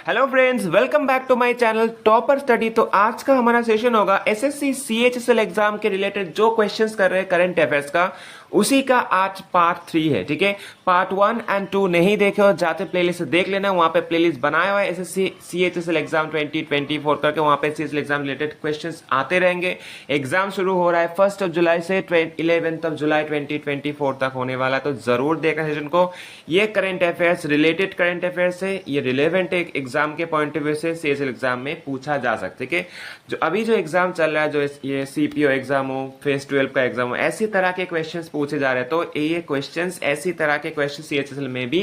Hello friends, welcome back to my channel topper study. तो आज का हमारा सेशन होगा एसएससी सीएचएसएल एग्जाम के रिलेटेड जो क्वेश्चंस कर रहे हैं करंट अफेयर्स का, उसी का आज पार्ट 3 है। ठीक है, पार्ट 1 एंड 2 नहीं देखे हो जाते प्लेलिस्ट देख लेना, वहां पे प्लेलिस्ट बनाया हुआ है एसएससी सीएचएसएल एग्जाम 2024 करके, वहां पे सीएचएसएल एग्जाम रिलेटेड क्वेश्चंस आते रहेंगे। एग्जाम शुरू हो रहा है 1 जुलाई से 11 जुलाई 2024 तक होने वाला है, तो जरूर देखना सेशन को। ये current affairs related current affairs है, ये रिलेवेंट है एग्जाम के पॉइंट ऑफ व्यू से, सीएचएसएल एग्जाम में पूछा जा सकता है। ठीक है, जो अभी जो एग्जाम चल रहा है, जो ये सीपीओ एग्जाम हो, फेज 12 का एग्जाम हो, ऐसी तरह के क्वेश्चंस पूछे जा रहे हैं। तो ये क्वेश्चंस ऐसी तरह के क्वेश्चन सीएचएसएल में भी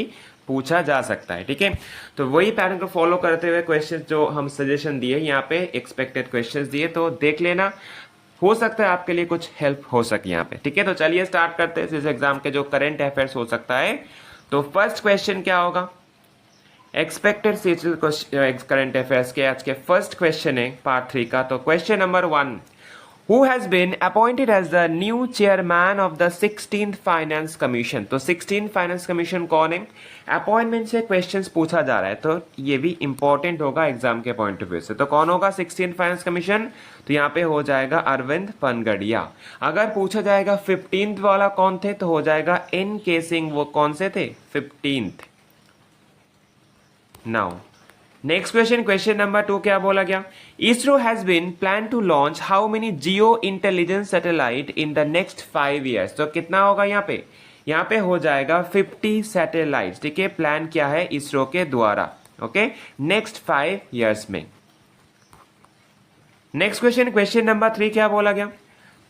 पूछा जा सकता है। ठीक है, तो वही पैटर्न को फॉलो करते हुए क्वेश्चन जो हम सजेशन दिए यहाँ पे, एक्सपेक्टेड क्वेश्चंस दिए, तो देख लेना, हो सकता है आपके लिए कुछ हेल्प हो सके यहाँ पे। ठीक है, तो चलिए स्टार्ट करते हैं इस एग्जाम के जो करंट अफेयर्स हो सकता है। तो फर्स्ट क्वेश्चन क्या होगा, एक्सपेक्टेड सीएचएसएल करंट अफेयर्स के आज के फर्स्ट क्वेश्चन है पार्ट 3 का। तो question number 1, Who has been appointed as the new chairman of the 16th Finance Commission? तो 16th Finance Commission कौन है? अपॉइंटमेंट से क्वेश्चंस पूछा जा रहा है, तो ये भी इंपॉर्टेंट होगा एग्जाम के पॉइंट ऑफ व्यू से। तो कौन होगा 16th फाइनेंस कमीशन? तो यहाँ पे हो जाएगा अरविंद पनगड़िया। अगर पूछा जाएगा 15th वाला कौन थे, तो हो जाएगा एन के सिंह। वो कौन से थे? 15th। Now next question, question number 2 क्या बोला गया? ISRO has been plan to launch how many geo intelligence satellite in the next 5 years? तो कितना होगा यहाँ पे? यहाँ पे हो जाएगा 50 सैटेलाइट। ठीक है, प्लान किया है इसरो के द्वारा, ओके, नेक्स्ट 5 ईयर्स में। नेक्स्ट क्वेश्चन, क्वेश्चन नंबर 3 क्या बोला गया?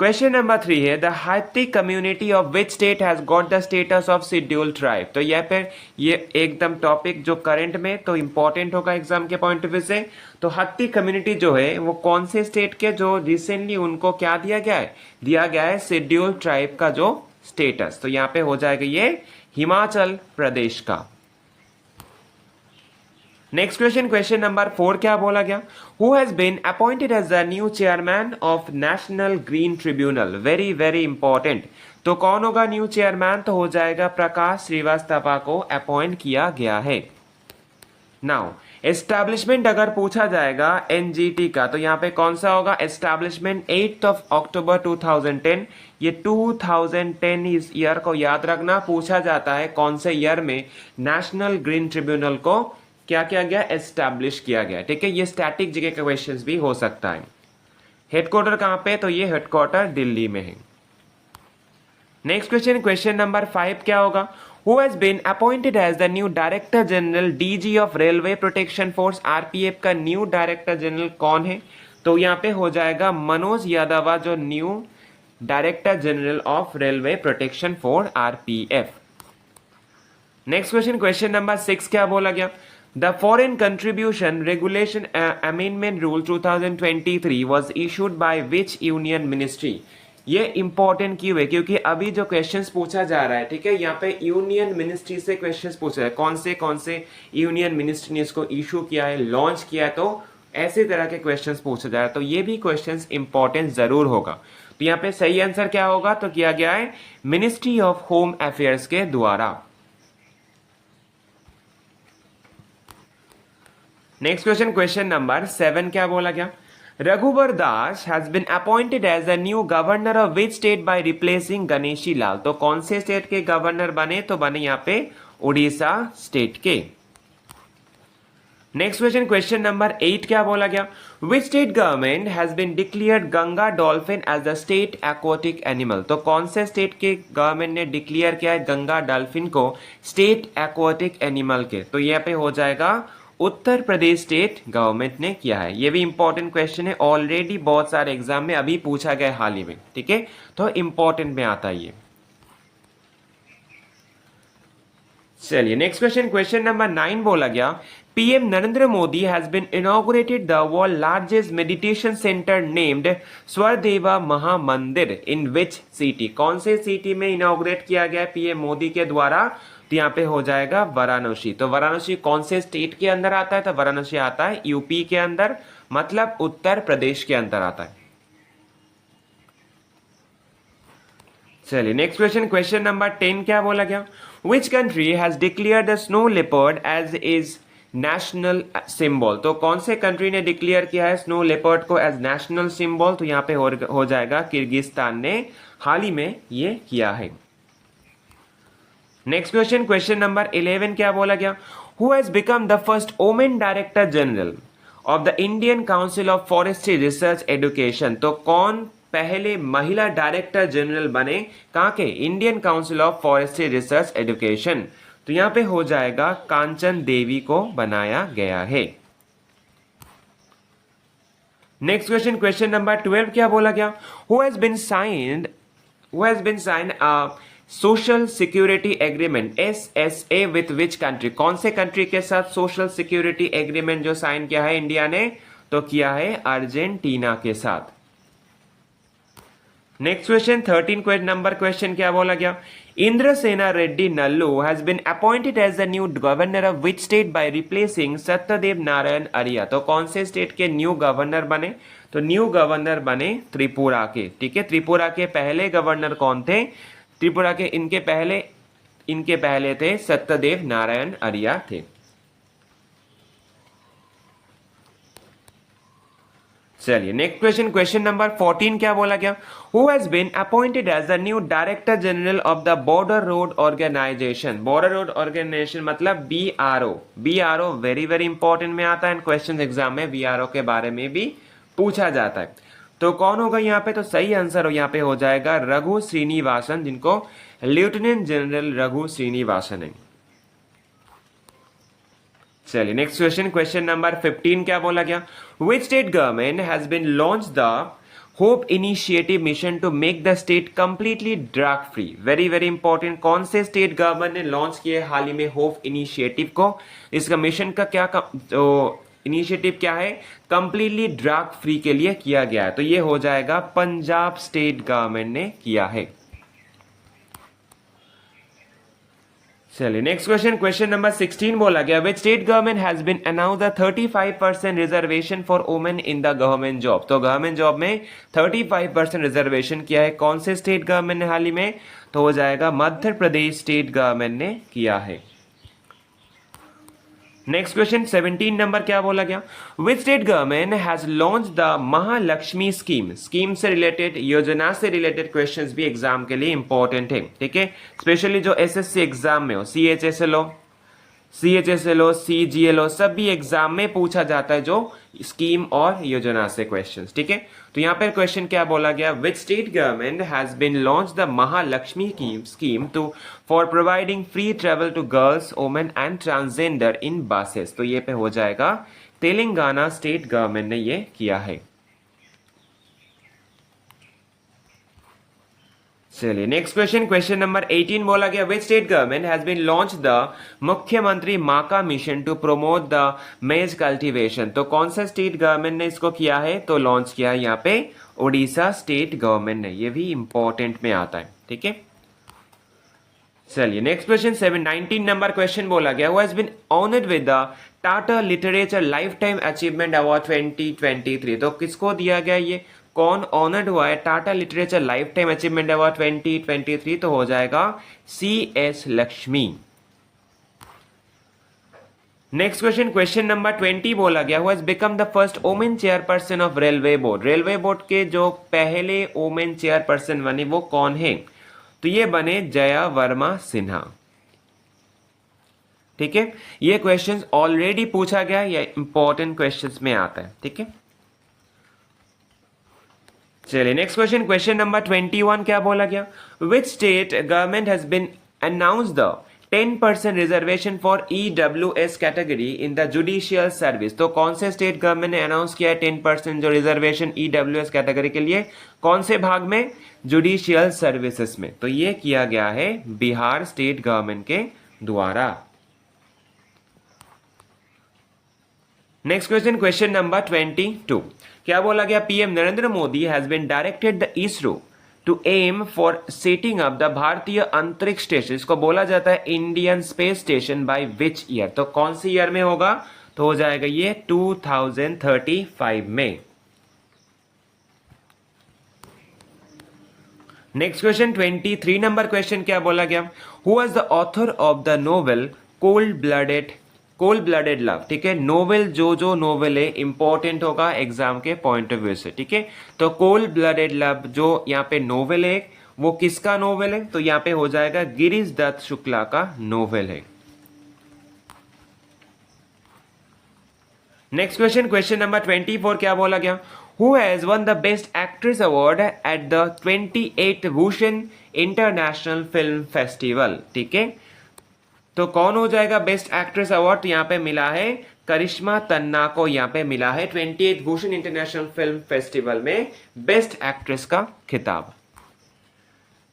क्वेश्चन नंबर 3 है, द हाथी community of which state has got the status of scheduled tribe? तो यह पे ये एकदम टॉपिक जो करंट में तो इंपॉर्टेंट होगा एग्जाम के पॉइंट ऑफ व्यू से। तो हाथी कम्युनिटी जो है वो कौन से स्टेट के, जो रिसेंटली उनको क्या दिया गया है? दिया गया है शेड्यूल्ड ट्राइब का जो स्टेटस। तो यहाँ पे हो जाएगा ये हिमाचल प्रदेश का। नेक्स्ट क्वेश्चन, क्वेश्चन नंबर 4 क्या बोला गया? Who has been appointed as the new chairman of national green tribunal? Very very important. तो कौन होगा न्यू चेयरमैन? तो हो जाएगा प्रकाश श्रीवास्तव को अपॉइंट किया गया है। नाउ एस्टैब्लिशमेंट अगर पूछा जाएगा एनजीटी का, तो यहाँ पे कौन सा होगा? एस्टैब्लिशमेंट 8 अक्टूबर 2010। ये 2010 इस ईयर को याद रखना, पूछा जाता है कौन से ईयर में नेशनल ग्रीन ट्रिब्यूनल को क्या किया गया? एस्टैब्लिश किया गया। ठीक है, ये स्टैटिक जीके का क्वेश्चंस भी हो सकता है। हेडक्वार्टर कहां पे? तो ये हेडक्वार्टर दिल्ली में है। नेक्स्ट क्वेश्चन, क्वेश्चन नंबर 5 क्या होगा? Who has been appointed as the new director general DG of railway protection force? RPF का न्यू डायरेक्टर जनरल कौन है? तो यहाँ पे हो जाएगा मनोज यादव, जो new director general of railway protection force RPF. Next question, question number 6 क्या बोला गया? The Foreign Contribution Regulation Amendment Rule 2023 was issued by which union ministry? ये इंपॉर्टेंट क्यों है? क्योंकि अभी जो क्वेश्चंस पूछा जा रहा है, ठीक है, यहाँ पे यूनियन मिनिस्ट्री से क्वेश्चंस पूछा है, कौन से यूनियन मिनिस्ट्री ने इसको इशू किया है, लॉन्च किया है, तो ऐसे तरह के क्वेश्चंस पूछा जा रहा है। तो ये भी क्वेश्चंस इंपॉर्टेंट जरूर होगा। तो यहाँ पे सही आंसर क्या होगा? तो किया गया है मिनिस्ट्री ऑफ होम अफेयर्स के द्वारा। नेक्स्ट क्वेश्चन, क्वेश्चन नंबर 7 क्या बोला गया? Raghubar Das has been appointed as the new governor of which state by replacing Ganeshi Lal? तो कौन से स्टेट के गवर्नर बने? तो बने यहाँ पे उड़ीसा स्टेट के। नेक्स्ट क्वेश्चन, क्वेश्चन नंबर 8 क्या बोला गया? Which state government has been declared Ganga dolphin as the state aquatic animal? तो कौन से स्टेट के गवर्नमेंट ने डिक्लेयर किया है गंगा डॉल्फिन को स्टेट एक्वाटिक एनिमल के? तो यहाँ पे हो जाएगा उत्तर प्रदेश स्टेट गवर्नमेंट ने किया है। ये भी इंपॉर्टेंट क्वेश्चन है, ऑलरेडी बहुत सारे एग्जाम में अभी पूछा गया हाल ही में। ठीक है, तो इंपॉर्टेंट में आता है ये। चलिए नेक्स्ट क्वेश्चन, क्वेश्चन नंबर 9 बोला गया, PM Narendra Modi has been inaugurated the world largest meditation centre named Swarved Mahamandir in which city? कौन से सिटी में इनॉग्रेट किया गया पीएम मोदी के द्वारा? तो यहाँ पे हो जाएगा वाराणसी। तो वाराणसी कौन से स्टेट के अंदर आता है? तो वाराणसी आता है यूपी के अंदर, मतलब उत्तर प्रदेश के अंदर आता है। चलिए नेक्स्ट क्वेश्चन, क्वेश्चन नंबर 10 क्या बोला गया? Which country has declared the snow leopard as is national symbol. तो कौन से कंट्री ने डिक्लेयर किया है स्नो लेपर्ड को एज नेशनल सिंबल? तो यहाँ पे हो जाएगा किर्गिस्तान ने हाल ही में ये किया है। नेक्स्ट क्वेश्चन, क्वेश्चन नंबर 11 क्या बोला गया? Who has become the first women director general of the Indian council of forestry research education? तो कौन पहले महिला डायरेक्टर जनरल बने कहाँ के? Indian council of forestry research education. तो यहां पे हो जाएगा कांचन देवी को बनाया गया है। नेक्स्ट क्वेश्चन, क्वेश्चन नंबर 12 क्या बोला गया? Who has been signed social security agreement SSA with which country? कौन से कंट्री के साथ सोशल सिक्योरिटी एग्रीमेंट जो साइन किया है इंडिया ने? तो किया है अर्जेंटीना के साथ। नेक्स्ट क्वेश्चन 13 नंबर क्वेश्चन क्या बोला गया? Indrasena Reddy Nallu has been appointed as the new governor of which state by replacing Satyadev Narayan Arya? तो कौन से स्टेट के न्यू गवर्नर बने? तो न्यू गवर्नर बने त्रिपुरा के। ठीक है, त्रिपुरा के पहले गवर्नर कौन थे? त्रिपुरा के इनके पहले थे सत्यदेव नारायण अरिया थे। चलिए नेक्स्ट क्वेश्चन, क्वेश्चन नंबर 14 क्या बोला गया? Who has been appointed as the new director general of the border road organisation? Border road organisation मतलब BRO। BRO very very important में आता है, क्वेश्चन एग्जाम में BRO के बारे में भी पूछा जाता है। तो कौन होगा यहाँ पे? तो सही आंसर यहाँ पे हो जाएगा रघु श्रीनिवासन, जिनको लेफ्टिनेंट जनरल रघु श्रीनिवासन है। चलिए नेक्स्ट क्वेश्चन, क्वेश्चन नंबर 15 क्या बोला गया? Which state government has been launch the hope initiative mission to make the state completely drug free? Very very important, कौन से स्टेट गवर्नमेंट ने लॉन्च किया हाल ही में होप इनिशिएटिव को? इसका मिशन का इनिशिएटिव क्या है? कंप्लीटली ड्रग फ्री के लिए किया गया है। तो ये हो जाएगा पंजाब स्टेट गवर्नमेंट ने किया है। चलिए नेक्स्ट क्वेश्चन, क्वेश्चन नंबर 16 बोला गया which state government has been announce the 35% reservation for women in the government job? तो गवर्नमेंट जॉब में 35% रिजर्वेशन किया है। कौन से स्टेट गवर्नमेंट ने हाल ही में? तो हो जाएगा मध्य प्रदेश स्टेट गवर्नमेंट ने किया है। नेक्स्ट क्वेश्चन 17 नंबर क्या बोला गया? Which state government has launch the Mahalakshmi scheme? Scheme से रिलेटेड, योजना से रिलेटेड क्वेश्चंस भी एग्जाम के लिए इंपॉर्टेंट है। ठीक है, स्पेशली जो SSC एग्जाम में हो, CHSL हो, CGL हो, सब भी एग्जाम में पूछा जाता है जो स्कीम और योजना से क्वेश्चंस। ठीक है, तो यहाँ पर क्वेश्चन क्या बोला गया? Which state government has been launch the Mahalakshmi scheme to for providing free travel to girls, women and transgender in buses? तो ये पे हो जाएगा तेलंगाना स्टेट गवर्नमेंट ने ये किया है। चलिए नेक्स्ट क्वेश्चन, क्वेश्चन नंबर 18 बोला गया which state government has been launch the Mukhyamantri Maka mission to promote the maize cultivation? तो कौन सा स्टेट गवर्नमेंट ने इसको किया है? तो लॉन्च किया है यहाँ पे उड़ीसा स्टेट गवर्नमेंट ने। ये भी इंपॉर्टेंट में आता है। ठीक है, चलिए नेक्स्ट क्वेश्चन 19 नंबर क्वेश्चन बोला गया who has been honoured with the Tata literature lifetime achievement award 2023? तो किसको दिया गया? ये कौन ऑनर्ड हुआ है Tata literature lifetime achievement award 2023? तो हो जाएगा CS Lakshmi. Next question, question number 20 बोला गया who has become the first women chairperson of railway board? Railway board के जो पहले वुमेन चेयरपर्सन बने वो कौन है? तो ये बने जया वर्मा सिन्हा। ठीक है, ये क्वेश्चंस ऑलरेडी पूछा गया, ये इंपॉर्टेंट क्वेश्चंस में आता है। ठीक है, चलिए नेक्स्ट क्वेश्चन, क्वेश्चन नंबर 21 क्या बोला गया? Which state government has been announce the 10% reservation for EWS category in the judicial service? तो कौन से स्टेट गवर्नमेंट ने अनाउंस किया है 10% जो रिजर्वेशन EWS कैटेगरी के लिए? कौन से भाग में? जुडिशियल सर्विसेज में। तो ये किया गया है बिहार स्टेट गवर्नमेंट के द्वारा। नेक्स्ट क्वेश्चन, क्वेश्चन नंबर 22 क्या बोला गया? PM Narendra Modi has been directed the ISRO to aim for setting up the Bharatiya Antariksh station, इसको बोला जाता है Indian space station, by which year? तो कौन सी ईयर में होगा? तो हो जाएगा ये 2035 में। नेक्स्ट क्वेश्चन 23 नंबर क्वेश्चन क्या बोला गया? Who was the author of the novel cold blooded love, ठीक है। नोवेल जो नोवेल है इंपॉर्टेंट होगा एग्जाम के पॉइंट ऑफ व्यू से, ठीक है। तो कोल्ड ब्लडेड लव जो यहाँ पे नोवेल है वो किसका नोवेल है, तो यहाँ पे हो जाएगा गिरीश दत्त शुक्ला का नोवेल है। नेक्स्ट क्वेश्चन, क्वेश्चन नंबर 24 क्या बोला गया, who has one the best actress award at the 28th Bhushan international film festival, ठीक है। तो कौन हो जाएगा बेस्ट एक्ट्रेस अवार्ड, तो यहाँ पे मिला है करिश्मा तन्ना को, यहाँ पे मिला है 28th Bhushan international film festival में बेस्ट एक्ट्रेस का खिताब।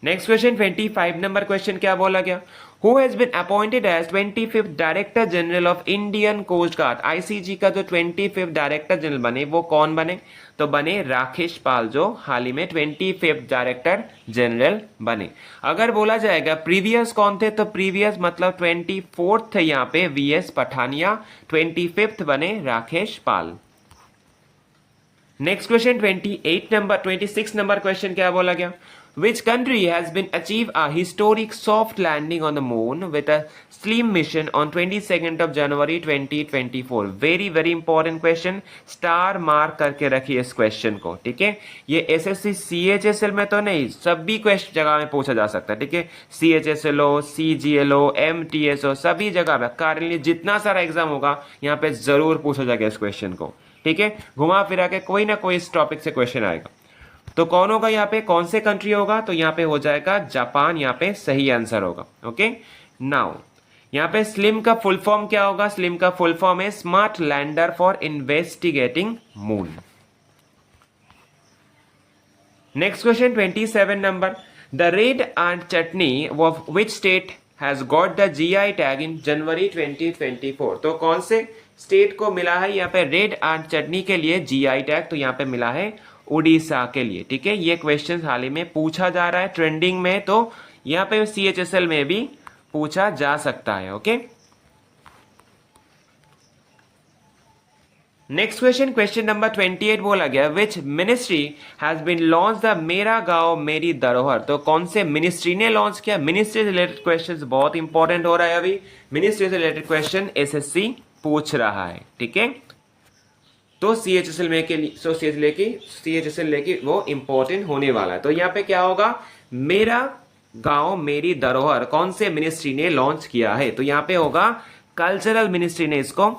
नेक्स्ट क्वेश्चन 25 नंबर क्वेश्चन क्या बोला गया, who has been appointed as 25th director general of Indian coast guard, ICG का जो 25th डायरेक्टर जनरल बने वो कौन बने, तो बने राकेश पाल, जो हाल ही में 25th डायरेक्टर जनरल बने। अगर बोला जाएगा प्रीवियस कौन थे, तो प्रीवियस मतलब 24th थे यहाँ पे वीएस पठानिया, 25th बने राकेश पाल। नेक्स्ट क्वेश्चन 26 नंबर क्वेश्चन क्या बोला गया, which country has been achieved a historic soft landing on the moon with a SLIM mission on 22nd of January 2024। very important question, star mark करके रखिए इस question को, ठीक है। ये एसएससी सीएचएसएल में तो नहीं, सभी क्वेश्चन जगह में पूछा जा सकता है, ठीक है। सीएचएसएल हो, सीजीएल हो, एमटीएस हो, सभी जगह में करंटली जितना सारा एग्जाम होगा यहाँ पे जरूर पूछा जाएगा इस क्वेश्चन को, ठीक है। घुमा फिरा के कोई ना कोई इस टॉपिक से क्वेश्चन आएगा। तो कौन होगा यहाँ पे, कौन से कंट्री होगा, तो यहाँ पे हो जाएगा जापान, यहाँ पे सही आंसर होगा। ओके, नाउ यहाँ पे स्लिम का फुल फॉर्म क्या होगा, स्लिम का फुल फॉर्म है smart lander for investigating moon. Next question 27 number, the red ant chutney of which state has got the GI tag in January 2024। तो कौन से स्टेट को मिला है यहाँ पे रेड एंड चटनी के लिए जीआई टैग, तो यहाँ पे मिला है उड़ीसा के लिए, ठीक है। ये क्वेश्चन हाल ही में पूछा जा रहा है ट्रेंडिंग में, तो यहाँ पे सीएचएसएल में भी पूछा जा सकता है। Okay, next question, question number 28 बोला गया, which ministry has been launch the Mera Gaon मेरी धरोहर। तो कौन से मिनिस्ट्री ने लॉन्च किया, मिनिस्ट्री से रिलेटेड क्वेश्चन बहुत इंपॉर्टेंट हो रहा है अभी, मिनिस्ट्री से रिलेटेड क्वेश्चन एसएससी पूछ रहा है, ठीक है। तो सीएचएसएल में के लिए सीएचएसएल लेके वो इंपॉर्टेंट होने वाला है। तो यहाँ पे क्या होगा, मेरा गांव मेरी धरोहर कौन से मिनिस्ट्री ने लॉन्च किया है, तो यहाँ पे होगा कल्चरल मिनिस्ट्री ने इसको